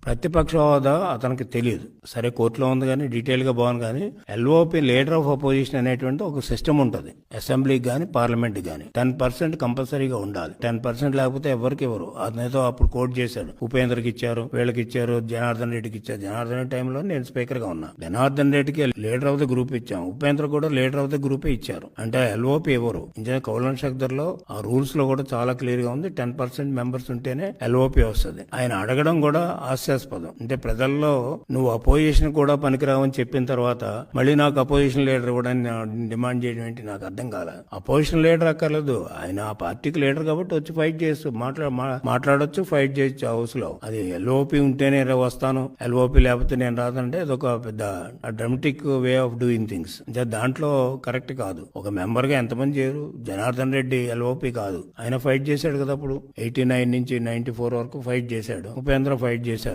ప్రతిపక్ష హోదా అతనికి తెలియదు. సరే కోర్టులో ఉంది కానీ డీటెయిల్ గా బాగుంది. కానీ ఎల్ఓపి లీడర్ ఆఫ్ అపోజిషన్ అనేటువంటి ఒక సిస్టమ్ ఉంటుంది అసెంబ్లీకి కానీ పార్లమెంట్ కానీ. 10% కంపల్సరీగా ఉండాలి. 10% లేకపోతే ఎవరికి ఇవ్వరు. అతనేదో అప్పుడు కోట్ చేశాడు, ఉపేంద్రకి ఇచ్చారు, వీళ్ళకి ఇచ్చారు, జనార్దన్ రెడ్డికి ఇచ్చారు. జనార్దన్ రెడ్డి టైంలో నేను స్పీకర్ గా ఉన్నా. జనార్దన్ రెడ్డికి లీడర్ ఆఫ్ ద గ్రూప్ ఇచ్చాం, ఉపేంద్ర కూడా లీడర్ ఆఫ్ ద గ్రూపే ఇచ్చారు. అంటే ఎల్ఓపి ఎవరు ఇంజనీర్ కౌలన్ శక్దర్ లో ఆ రూల్స్ లో కూడా చాలా క్లియర్ గా ఉంది. 10% మెంబర్స్ ఉంటేనే ఎల్ఓపి వస్తుంది. ఆయన అడగడం కూడా హాస్యాస్పదం. అంటే ప్రజల్లో నువ్వు అపోజిషన్ కూడా పనికిరావని చెప్పిన తర్వాత మళ్ళీ నాకు అపోజిషన్ లీడర్ ఇవ్వడానికి డిమాండ్ చేయడం ఏంటి నాకు అర్థం కాలే. అపోజిషన్ లీడర్ అక్కర్లేదు, ఆయన ఆ పార్టీకి లీడర్ కాబట్టి వచ్చి ఫైట్ చేస్తూ మాట్లాడొచ్చు, ఫైట్ చేయొచ్చు హౌస్ లో. అది ఎల్ఓపి ఉంటేనే వస్తాను, ఎల్ఓపి లేకపోతే నేను రాదంటే అదొక పెద్ద dramatic way of doing things. దాంట్లో కరెక్ట్ కాదు. ఒక మెంబర్ గా ఎంతమంది చేయరు. జనార్దన్ రెడ్డి ఎల్ఓపి కాదు, ఆయన ఫైట్ చేశాడు కదా. అప్పుడు 89 నుంచి 94 వరకు ఫైట్ చేశాడు. ఉపేంద్ర ఫైట్ చేశారు.